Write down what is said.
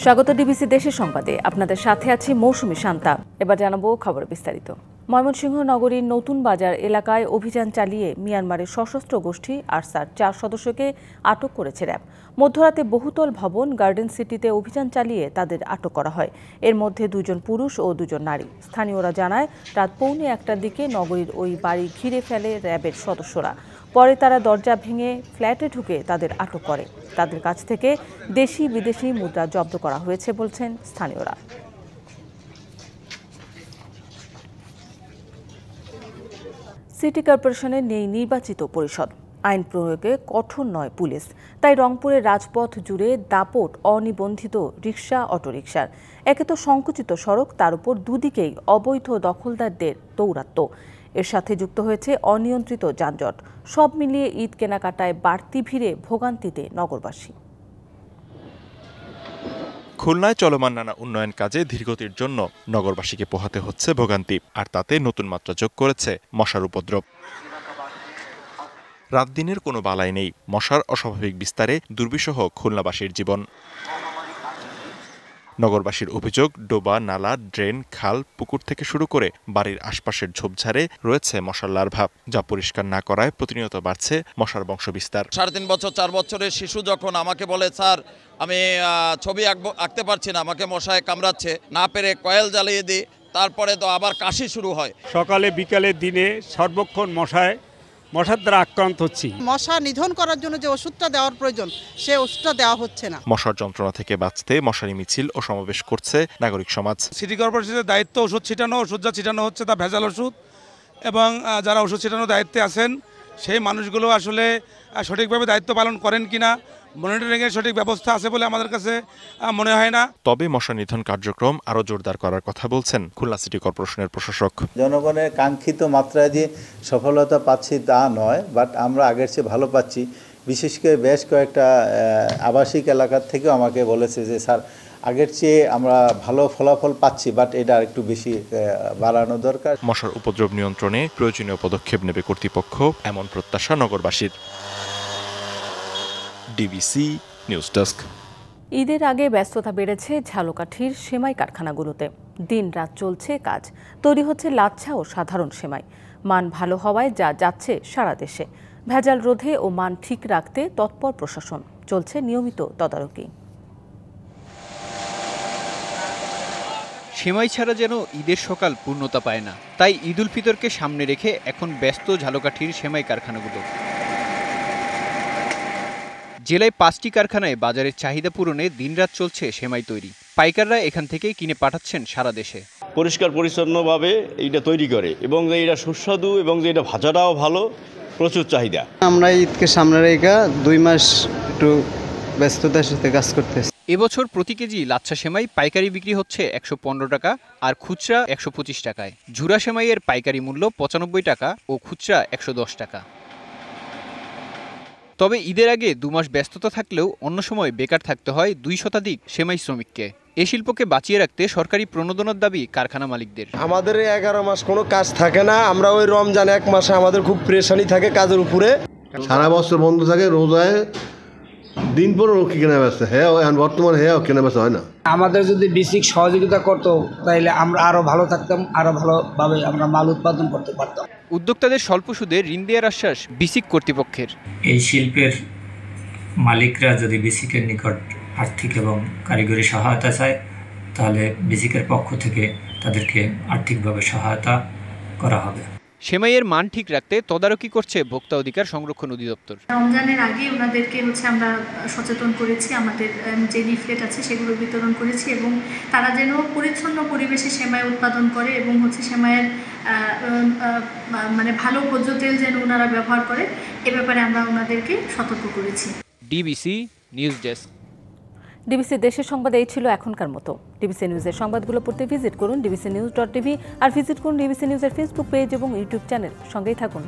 স্বাগত ডিবিসি দেশের সংবাদে আপনাদের সাথে আছি মৌসুমী শান্তা। এবার জানাবো খবর বিস্তারিত। ময়মনসিংহ নগরীর নতুন বাজার এলাকায় অভিযান চালিয়ে মিয়ানমারের সশস্ত্র গোষ্ঠী আরসার 4 সদস্যকে আটক করেছে র্যাব। মধ্যরাতে বহুতল ভবন গার্ডেন সিটিতে অভিযান চালিয়ে তাদের আটক করা হয়। এর মধ্যে 2 জন পুরুষ ও 2 জন নারী। স্থানীয়রা জানায় রাত 1:45টার দিকে নগরীর ওই বাড়ি ঘিরে ফেলে র্যাবের সদস্যরা। পরে তারা দরজা ভেঙে ফ্ল্যাটে ঢুকে তাদের আটক করে। তাদের কাছ থেকে দেশি বিদেশি মুদ্রা জব্দ করা হয়েছে বলছেন স্থানীয়রা। সিটি কর্পোরেশনের নেই নির্বাচিত পরিষদ, আইন প্রয়োগে কঠোর নয় পুলিশ। তাই রংপুরের রাজপথ জুড়ে দাপট অনিবন্ধিত রিকশা অটোরিকশার। একে তো সংকুচিত সড়ক, তার উপর দুদিকেই অবৈধ দখলদারদের দৌরাত্ম্য। এর সাথে যুক্ত হয়েছে অনিয়ন্ত্রিত যানজট। সব মিলিয়ে ঈদ কেনাকাটায় বাড়তি ভিড়ে ভোগান্তিতে নগরবাসী। খুলনায় চলমান নানা উন্নয়ন কাজে ধীরগতির জন্য নগরবাসীকে পোহাতে হচ্ছে ভোগান্তি, আর তাতে নতুন মাত্রা যোগ করেছে মশার উপদ্রব। রাত দিনের কোনো বালাই নেই, মশার অস্বাভাবিক বিস্তারে দুর্বিষহ খুলনাবাসীর জীবন। নগরবাসীর অভিযোগ, ডোবা, নালা, ড্রেন, খাল, পুকুর থেকে শুরু করে বাড়ির আশপাশের ঝোপঝাড়ে রয়েছে মশার লার্ভা, যা পরিষ্কার না করায় প্রতিনিয়ত বাড়ছে মশার বংশবিস্তার। 3.5 বছর 4 বছরের শিশু যখন আমাকে বলে, স্যার আমি ছবি আঁকতে পারছি না, আমাকে মশায় কামড়াচ্ছে, না পেরে কয়েল জ্বালিয়ে দিই, তারপরে তো আবার কাশি শুরু হয়। সকালে বিকালে দিনে সর্বক্ষণ মশার দ্বারা আক্রান্ত হচ্ছি। মশা নিধন করার জন্য যে ওষুধটা দেওয়ার প্রয়োজন, সে ওষুধটা দেওয়া হচ্ছে না। মশার যন্ত্রণা থেকে বাঁচতে মশারি মিছিল ও সমাবেশ করছে নাগরিক সমাজ। সিটি কর্পোরেশনের দায়িত্ব ওষুধ ছিটানো, ওষুধ যা ছিটানো হচ্ছে তা ভেজাল ওষুধ, এবং যারা ওষুধ ছিটানোর দায়িত্বে আছেন সেই মানুষগুলো আসলে সঠিকভাবে দায়িত্ব পালন করেন কিনা, মনিটরিংয়ের সঠিক ব্যবস্থা আছে বলে আমাদের কাছে মনে হয় না। তবে মশা নিধন কার্যক্রম আরও জোরদার করার কথা বলছেন খুলনা সিটি কর্পোরেশনের প্রশাসক। জনগণের কাঙ্ক্ষিত মাত্রায় যে সফলতা পাচ্ছি তা নয়, বাট আমরা আগের চেয়ে ভালো পাচ্ছি। বিশেষ করে বেশ কয়েকটা আবাসিক এলাকার থেকেও আমাকে বলেছে যে স্যার আগের চেয়ে আমরা ভালো ফলাফল পাচ্ছি, বাট এটা একটু বেশি বাড়ানো দরকার। মশার উপদ্রব নিয়ন্ত্রণে প্রয়োজনীয় পদক্ষেপ নেবে কর্তৃপক্ষ, এমন প্রত্যাশা নগরবাসীর। DBC news desk. ঈদের আগে ব্যস্ততা বেড়েছে ঝালকাঠির সেমাই কারখানাগুলোতে। দিন রাত চলছে কাজ, তৈরি হচ্ছে লাচ্ছা ও সাধারণ সেমাই। মান ভালো হওয়ায় যা যাচ্ছে সারা দেশে। ভেজাল রোধে ও মান ঠিক রাখতে তৎপর প্রশাসন, চলছে নিয়মিত তদারকি। সেমাই ছাড়া যেন ঈদের সকাল পূর্ণতা পায় না, তাই ঈদ উল ফিতরকে সামনে রেখে এখন ব্যস্ত ঝালকাঠির সেমাই কারখানাগুলো। জেলায় 5টি কারখানায় বাজারের চাহিদা পূরণে দিনরাত চলছে সেমাই তৈরি। পাইকাররা এখান থেকে কিনে পাঠাচ্ছেন সারা দেশে। পরিষ্কার পরিচ্ছন্নভাবে এইটা তৈরি করে, এবং যে এটা সুস্বাদু, এবং যে এটা ভাজাটাও ভালো, প্রচুর চাহিদা। আমরা ঈদকে সামনে রেখে 2 মাস একটু ব্যস্ততার সাথে কাজ করতেছি। এবছর প্রতি কেজি লাচ্ছা সেমাই পাইকারি বিক্রি হচ্ছে 115 টাকা আর খুচরা 125 টাকায়। ঝুরা সেমাইয়ের পাইকারি মূল্য 95 টাকা ও খুচরা 110 টাকা। তবে ঈদের আগে 2 মাস ব্যস্ততা থাকলেও অন্য সময় বেকার থাকতে হয় 2 শতাধিক সেমাই শ্রমিককে। এ শিল্পকে বাঁচিয়ে রাখতে সরকারি প্রণোদনার দাবি কারখানা মালিকদের। আমাদের 11 মাস কোনো কাজ থাকে না, আমরা ওই রমজান 1 মাসে আমাদের খুব প্রেশানি থাকে কাজের উপরে। সারা বছর বন্ধ থাকে, রোজায় দিন পর কেনা বেচা, হ্যাঁ বর্তমানে হ্যাঁ কেনা বেচা হয় না। আমাদের যদি বেসিক সহযোগিতা করতো তাহলে আমরা আরো ভালো থাকতাম, আরো ভালোভাবে আমরা মাল উৎপাদন করতে পারতাম। উদ্যোক্তাদের স্বল্প সুদে ঋণ দেওয়ার আশ্বাস বিসিক কর্তৃপক্ষের। এই শিল্পের মালিকরা যদি বিসিকের নিকট আর্থিক এবং কারিগরি সহায়তা চায়, তাহলে বিসিকের পক্ষ থেকে তাদেরকে আর্থিকভাবে সহায়তা করা হবে। সেমাইয়ের মান ঠিক রাখতে তদারকি করছে ভোক্তা অধিকার সংরক্ষণ অধিদপ্তর। রমজানের আগে ওনাদেরকে আমরা সচেতন করেছি, আমাদের যে লিফলেট আছে সেগুলো বিতরণ করেছি, এবং তারা যেন পরিচ্ছন্ন পরিবেশে সেমাই উৎপাদন করে, এবং সেমাইয়ের ভালো ভোজ্য তেল যেন ওনারা ব্যবহার করে, এ ব্যাপারে আমরা ওনাদেরকে সতর্ক করেছি। DBC news desk. ডিবিসি দেশের সংবাদ এই ছিল এখনকার মতো। ডিবিসি নিউজের সংবাদগুলো পড়তে ভিজিট করুন dbcnews.tv আর ভিজিট করুন ডিবিসি নিউজের ফেসবুক পেজ এবং ইউটিউব চ্যানেল। সঙ্গেই থাকুন।